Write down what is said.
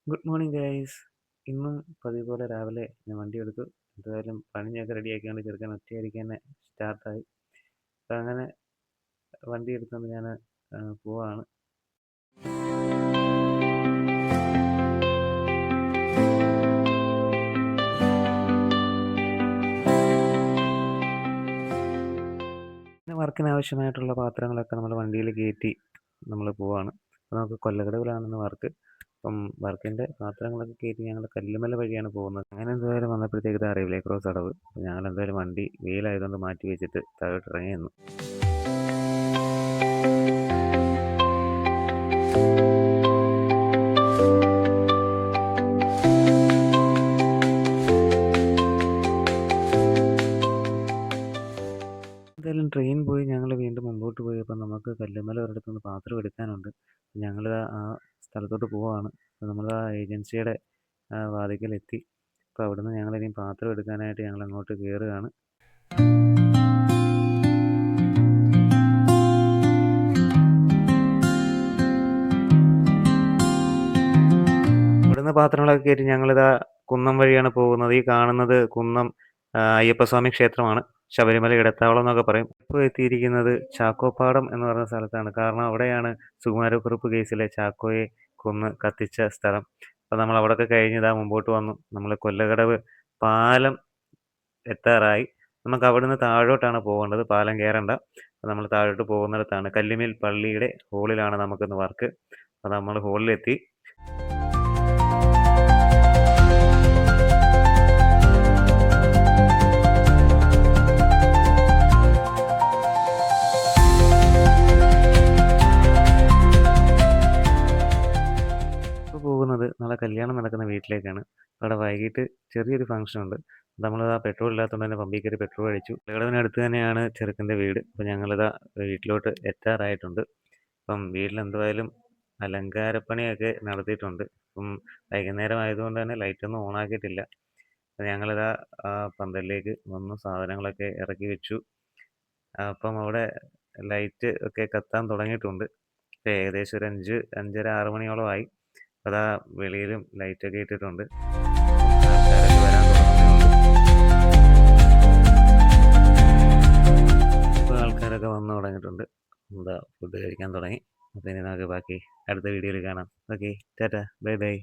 Good morning guys. ഇന്നും പതിവ് പോലെ രാവിലെ ഞാൻ വണ്ടി എടുത്തു. എന്തായാലും പണിയൊക്കെ റെഡിയാക്കിയാണ്ട് ചെറുക്കൻ ഒറ്റയടിക്ക് തന്നെ സ്റ്റാർട്ടായി. അപ്പം അങ്ങനെ വണ്ടി എടുത്തുകൊണ്ട് ഞാൻ പോവാണ്. പിന്നെ വർക്കിന് ആവശ്യമായിട്ടുള്ള പാത്രങ്ങളൊക്കെ നമ്മൾ വണ്ടിയിൽ കയറ്റി നമ്മൾ പോവാണ്. അപ്പോൾ നമുക്ക് കൊല്ലകടവിലാണെന്ന് വർക്ക്. അപ്പം വർക്കിൻ്റെ പാത്രങ്ങളൊക്കെ കയറ്റി ഞങ്ങൾ കല്ലുമല വഴിയാണ് പോകുന്നത്. അങ്ങനെ എന്തായാലും വന്നപ്പോഴത്തേക്ക് ഇത് റെയിൽവേ ക്രോസ് അടവ്. ഞങ്ങൾ എന്തായാലും വണ്ടി വെയിലായതുകൊണ്ട് മാറ്റി വെച്ചിട്ട് താഴോട്ട് ഇറങ്ങി നിന്നു. എന്തായാലും ട്രെയിൻ പോയി ഞങ്ങൾ വീണ്ടും മുമ്പോട്ട് പോയി. അപ്പം നമുക്ക് കല്ലുമല ഒരിടത്തുനിന്ന് പാത്രം എടുക്കാനുണ്ട്. ഞങ്ങൾ ആ സ്ഥലത്തോട്ട് പോവാണ്. അപ്പോൾ നമ്മൾ ആ ഏജൻസിയുടെ വാതിക്കലെത്തി. അപ്പോൾ അവിടുന്ന് ഞങ്ങളിനി പാത്രം എടുക്കാനായിട്ട് ഞങ്ങൾ അങ്ങോട്ട് കയറുകയാണ്. ഇവിടുന്ന് പാത്രങ്ങളൊക്കെ കയറ്റി ഞങ്ങളിതാ കുന്നം വഴിയാണ് പോകുന്നത്. ഈ കാണുന്നത് കുന്നം അയ്യപ്പസ്വാമി ക്ഷേത്രമാണ്. ശബരിമല ഇടത്താവളം എന്നൊക്കെ പറയും. ഇപ്പോൾ എത്തിയിരിക്കുന്നത് ചാക്കോപ്പാടം എന്ന് പറഞ്ഞ സ്ഥലത്താണ്. കാരണം അവിടെയാണ് സുകുമാരക്കുറുപ്പ് കേസിലെ ചാക്കോയെ കൊന്ന് കത്തിച്ച സ്ഥലം. അപ്പോൾ നമ്മൾ അവിടെയൊക്കെ കഴിഞ്ഞ് ഇതാ മുമ്പോട്ട് വന്നു. നമ്മൾ കൊല്ലകടവ് പാലം എത്താറായി. നമുക്ക് അവിടുന്ന് താഴോട്ടാണ് പോകേണ്ടത്. പാലം കയറണ്ട. അപ്പോൾ നമ്മൾ താഴോട്ട് പോകുന്നിടത്താണ് കല്ലുമേൽ പള്ളിയുടെ ഹോളിലാണ് നമുക്കിന്ന് വർക്ക്. അപ്പോൾ നമ്മൾ ഹോളിലെത്തി. പോകുന്നത് നാളെ കല്യാണം നടക്കുന്ന വീട്ടിലേക്കാണ്. അവിടെ വൈകിട്ട് ചെറിയൊരു ഫംഗ്ഷൻ ഉണ്ട്. നമ്മളിതാ പെട്രോൾ ഇല്ലാത്തതുകൊണ്ട് തന്നെ പമ്പിൽ കയറി പെട്രോൾ അടിച്ചു. കടവിനടുത്ത് തന്നെയാണ് ചെറുക്കൻ്റെ വീട്. അപ്പോൾ ഞങ്ങളിതാ വീട്ടിലോട്ട് എത്താറായിട്ടുണ്ട്. അപ്പം വീട്ടിലെന്തായാലും അലങ്കാരപ്പണിയൊക്കെ നടത്തിയിട്ടുണ്ട്. അപ്പം വൈകുന്നേരം ആയതുകൊണ്ട് തന്നെ ലൈറ്റൊന്നും ഓണാക്കിയിട്ടില്ല. അപ്പം ഞങ്ങളിതാ പന്തലിലേക്ക് വന്നു, സാധനങ്ങളൊക്കെ ഇറക്കി വെച്ചു. അപ്പം അവിടെ ലൈറ്റ് ഒക്കെ കത്താൻ തുടങ്ങിയിട്ടുണ്ട്. ഇപ്പം ഏകദേശം ഒരു 5, 5:30, 6 മണിയോളമായി. അതാ വെളിയിലും ലൈറ്റൊക്കെ ഇട്ടിട്ടുണ്ട്. ആൾക്കാരൊക്കെ വരാൻ തുടങ്ങുന്നുണ്ട്. ഇപ്പോൾ ആൾക്കാരൊക്കെ വന്നു തുടങ്ങിയിട്ടുണ്ട്. എന്താ ഫുഡ് കഴിക്കാൻ തുടങ്ങി. അപ്പോൾ ഇനി നമുക്ക് ബാക്കി അടുത്ത വീഡിയോയിൽ കാണാം. Okay, Tata, bye bye.